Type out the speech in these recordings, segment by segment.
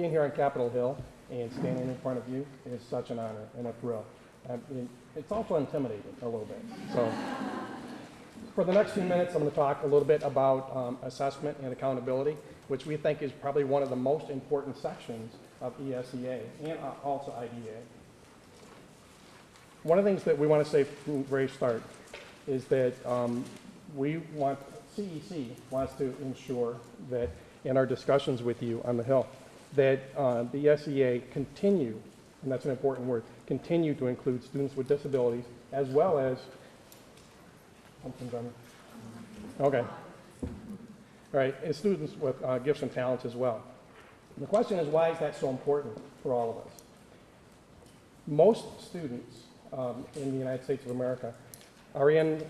being here on Capitol Hill and standing in front of you is such an honor and a thrill. It's also intimidating a little bit. So for the next few minutes, I'm going to talk a little bit about assessment and accountability, which we think is probably one of the most important sections of ESEA and also IDEA. One of the things that we want to say from the very start is that CEC wants to ensure that in our discussions with you on the Hill, that the ESEA continue, and that's an important word, continue to include students with disabilities as well as, okay, all right, and students with gifts and talents as well. And the question is, why is that so important for all of us? Most students in the United States of America are in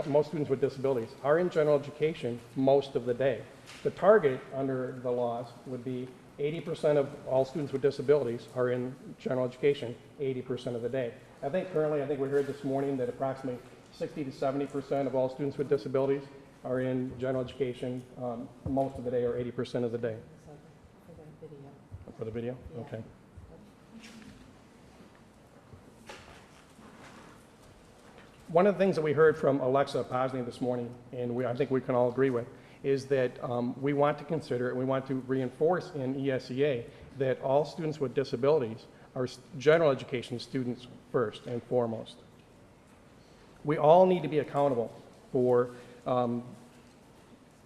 most students with disabilities are in general education most of the day. The target under the laws would be 80% of all students with disabilities are in general education 80% of the day. I think we heard this morning that approximately 60 to 70% of all students with disabilities are in general education most of the day or 80% of the day. For the video. For the video? Yeah. Okay. One of the things that we heard from Alexa Posney this morning, and I think we can all agree with, is that we want to consider and we want to reinforce in ESEA that all students with disabilities are general education students first and foremost. We all need to be accountable for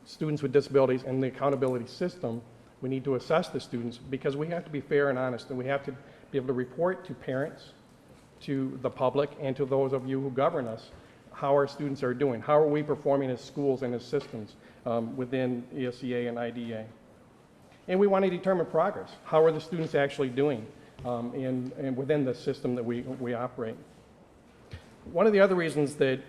students with disabilities, and the accountability system. We need to assess the students because we have to be fair and honest, and we have to be able to report to parents, to the public, and to those of you who govern us how our students are doing. How are we performing as schools and as systems within ESEA and IDEA? And we want to determine progress. How are the students actually doing and within the system that we operate? One of the other reasons that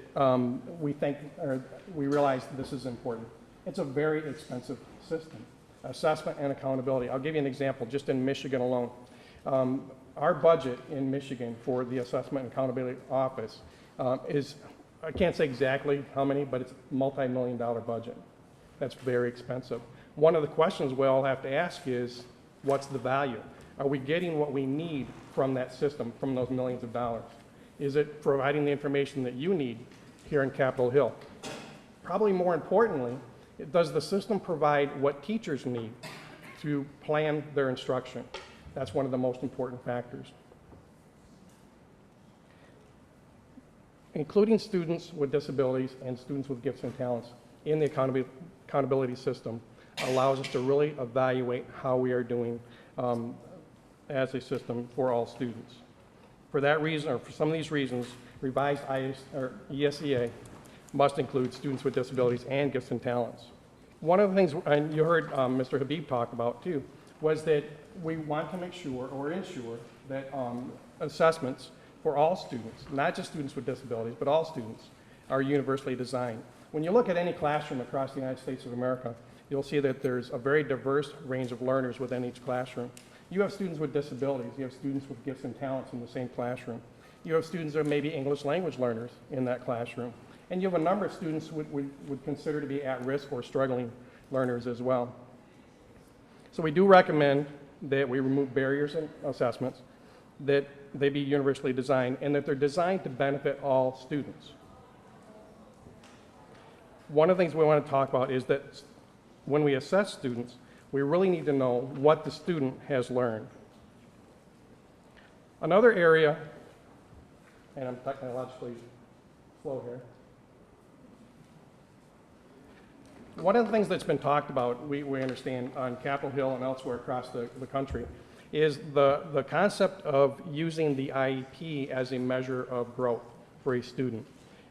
we realize this is important, it's a very expensive system, assessment and accountability. I'll give you an example, just in Michigan alone. Our budget in Michigan for the Assessment and Accountability Office is, I can't say exactly how many, but it's a multi-million-dollar budget. That's very expensive. One of the questions we all have to ask is, what's the value? Are we getting what we need from that system, from those millions of dollars? Is it providing the information that you need here in Capitol Hill? Probably more importantly, does the system provide what teachers need to plan their instruction? That's one of the most important factors. Including students with disabilities and students with gifts and talents in the accountability system allows us to really evaluate how we are doing as a system for all students. For that reason, or for some of these reasons, revised ESEA must include students with disabilities and gifts and talents. One of the things, and you heard Mr. Habib talk about too, was that we want to make sure or ensure that assessments for all students, not just students with disabilities, but all students, are universally designed. When you look at any classroom across the United States of America, you'll see that there's a very diverse range of learners within each classroom. You have students with disabilities, you have students with gifts and talents in the same classroom. You have students that are maybe English language learners in that classroom. And you have a number of students would consider to be at risk or struggling learners as well. So we do recommend that we remove barriers in assessments, that they be universally designed, and that they're designed to benefit all students. One of the things we want to talk about is that when we assess students, we really need to know what the student has learned. Another area, and I'm technologically slow here, one of the things that's been talked about, we understand, on Capitol Hill and elsewhere across the country, is the concept of using the IEP as a measure of growth for a student.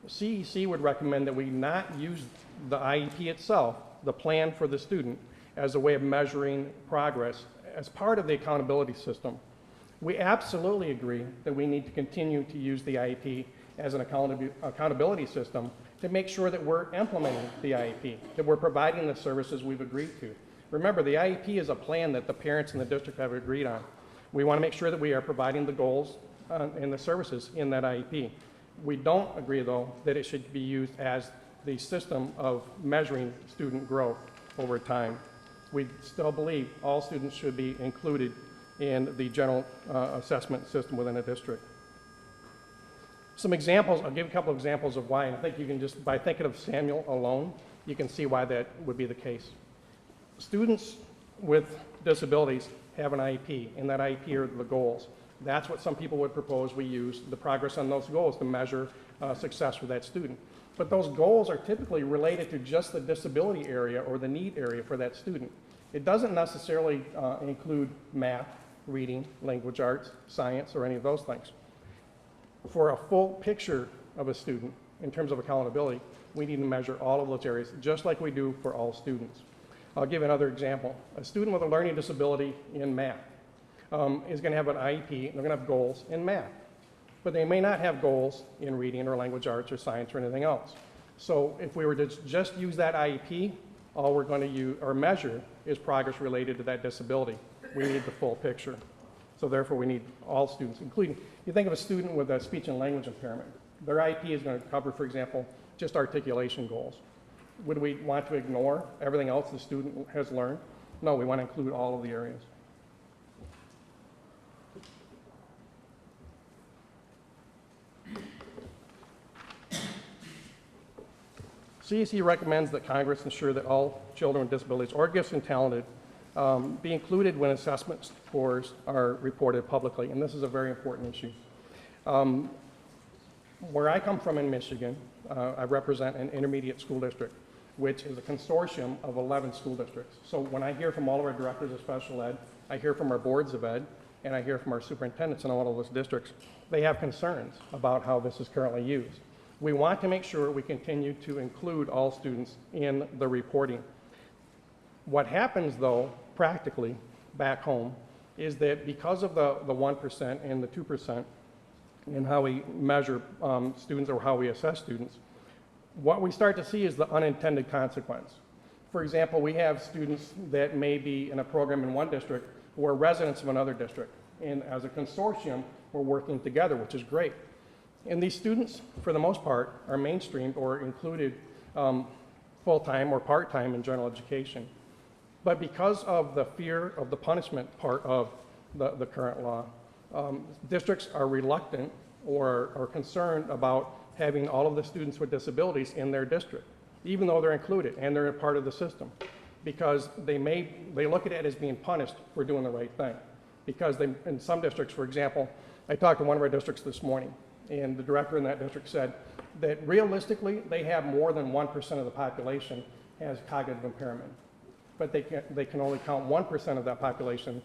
CEC would recommend that we not use the IEP itself, the plan for the student, as a way of measuring progress as part of the accountability system. We absolutely agree that we need to continue to use the IEP as an accountability system to make sure that we're implementing the IEP, that we're providing the services we've agreed to. Remember, the IEP is a plan that the parents in the district have agreed on. We want to make sure that we are providing the goals and the services in that IEP. We don't agree, though, that it should be used as the system of measuring student growth over time. we still believe all students should be included in the general assessment system within a district. Some examples, I'll give a couple of examples of why, and I think you can just, by thinking of Samuel alone, you can see why that would be the case. Students with disabilities have an IEP, and that IEP are the goals. That's what some people would propose we use the progress on those goals to measure success for that student. But those goals are typically related to just the disability area or the need area for that student. It doesn't necessarily include math, reading, language arts, science, or any of those things. For a full picture of a student in terms of accountability, we need to measure all of those areas just like we do for all students. I'll give another example. A student with a learning disability in math is going to have an IEP, and they're going to have goals in math. But they may not have goals in reading or language arts or science or anything else. So if we were to just use that IEP, all we're going to use or measure is progress related to that disability. We need the full picture. So therefore, we need all students, including, you think of a student with a speech and language impairment. Their IEP is going to cover, for example, just articulation goals. Would we want to ignore everything else the student has learned? No, we want to include all of the areas. CEC recommends that Congress ensure that all children with disabilities or gifted and talented be included when assessment scores are reported publicly, and this is a very important issue. Where I come from in Michigan, I represent an intermediate school district, which is a consortium of 11 school districts. So when I hear from all of our directors of special ed, I hear from our boards of ed, and I hear from our superintendents in all of those districts, they have concerns about how this is currently used. We want to make sure we continue to include all students in the reporting. What happens, though, practically, back home, is that because of the 1% and the 2% in how we measure students or how we assess students, what we start to see is the unintended consequence. For example, we have students that may be in a program in one district who are residents of another district. And as a consortium, we're working together, which is great. And these students, for the most part, are mainstreamed or included full-time or part-time in general education. But because of the fear of the punishment part of the current law, districts are reluctant or are concerned about having all of the students with disabilities in their district, even though they're included and they're a part of the system, because they look at it as being punished for doing the right thing. Because in some districts, for example, I talked to one of our districts this morning, and the director in that district said that realistically, they have more than 1% of the population has cognitive impairment. But they can only count 1% of that population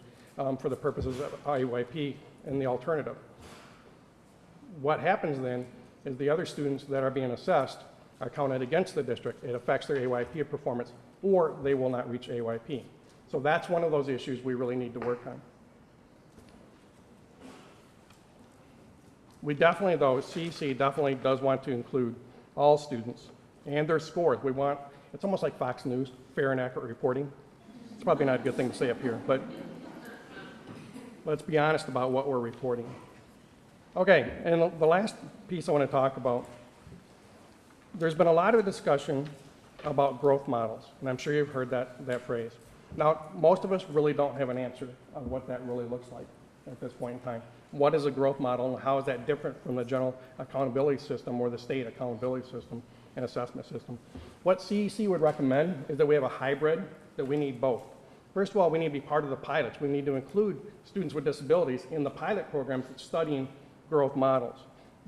for the purposes of IUIP and the alternative. What happens then is the other students that are being assessed are counted against the district. It affects their AYP performance, or they will not reach AYP. So that's one of those issues we really need to work on. We definitely, though, CEC definitely does want to include all students and their scores. We want, it's almost like Fox News, fair and accurate reporting. It's probably not a good thing to say up here, but let's be honest about what we're reporting. Okay, and the last piece I want to talk about, there's been a lot of discussion about growth models, and I'm sure you've heard that phrase. Now, most of us really don't have an answer on what that really looks like at this point in time. What is a growth model, and how is that different from the general accountability system or the state accountability system and assessment system? What CEC would recommend is that we have a hybrid, that we need both. First of all, we need to be part of the pilots. We need to include students with disabilities in the pilot programs that's studying growth models.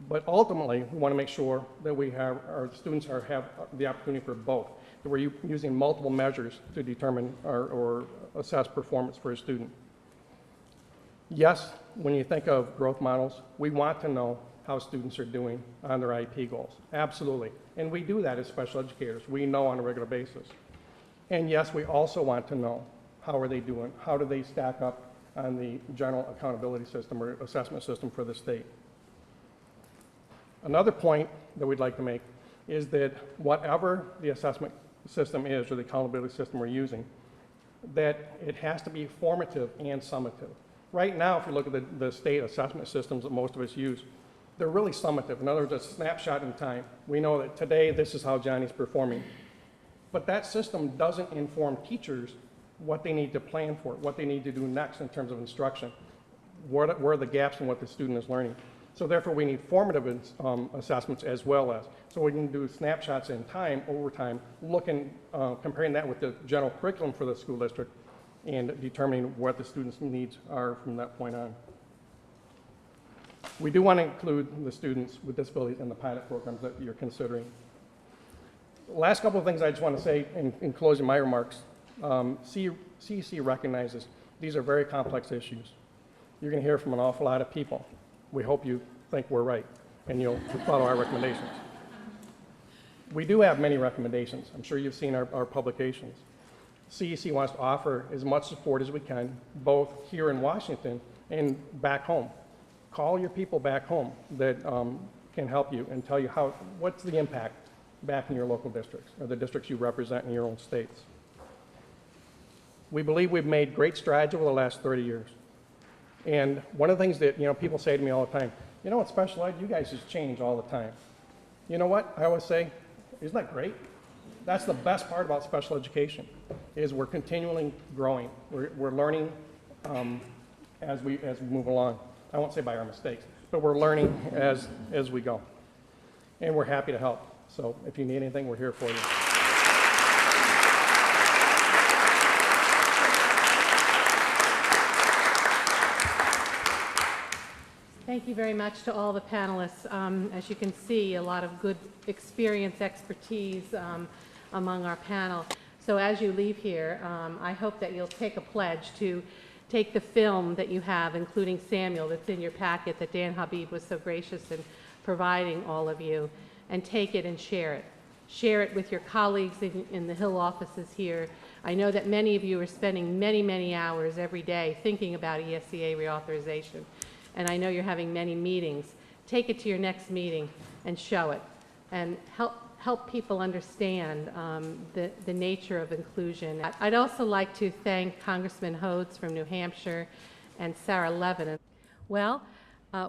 But ultimately, we want to make sure that we have our students have the opportunity for both, that we're using multiple measures to determine or assess performance for a student. Yes, when you think of growth models, we want to know how students are doing on their IEP goals. Absolutely. And we do that as special educators. We know on a regular basis. And yes, we also want to know how are they doing, how do they stack up on the general accountability system or assessment system for the state. Another point that we'd like to make is that whatever the assessment system is or the accountability system we're using, that it has to be formative and summative. Right now, if you look at the state assessment systems that most of us use, they're really summative. In other words, a snapshot in time. We know that today, this is how Johnny's performing. But that system doesn't inform teachers what they need to plan for, what they need to do next in terms of instruction, where are the gaps in what the student is learning. So therefore, we need formative assessments as well as. So we can do snapshots in time, over time, looking, comparing that with the general curriculum for the school district and determining what the students' needs are from that point on. We do want to include the students with disabilities in the pilot programs that you're considering. Last couple of things I just want to say in closing my remarks. CEC recognizes these are very complex issues. You're going to hear from an awful lot of people. We hope you think we're right and you'll follow our recommendations. We do have many recommendations. I'm sure you've seen our publications. CEC wants to offer as much support as we can, both here in Washington and back home. Call your people back home that can help you and tell you what's the impact back in your local districts or the districts you represent in your own states. We believe we've made great strides over the last 30 years. And one of the things that people say to me all the time, what special ed, you guys just change all the time. You know what? I always say, isn't that great? That's the best part about special education, is we're continually growing. We're learning as we move along. I won't say by our mistakes, but we're learning as we go. And we're happy to help. So if you need anything, we're here for you. Thank you very much to all the panelists. As you can see, a lot of good experience, expertise among our panel. So as you leave here, I hope that you'll take a pledge to take the film that you have, including Samuel, that's in your packet that Dan Habib was so gracious in providing all of you, and take it and share it. Share it with your colleagues in the Hill offices here. I know that many of you are spending many, many hours every day thinking about ESEA reauthorization. And I know you're having many meetings. Take it to your next meeting and show it, and help people understand the nature of inclusion. I'd also like to thank Congressman Hodes from New Hampshire and Sarah Levin. Well,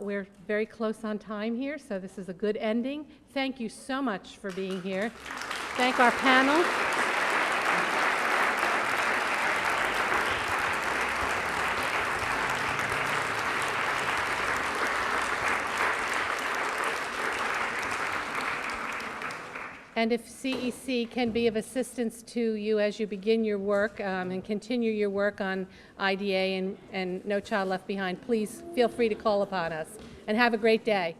we're very close on time here, so this is a good ending. Thank you so much for being here. Thank our panel. And if CEC can be of assistance to you as you begin your work and continue your work on IDA and No Child Left Behind, please feel free to call upon us. And have a great day.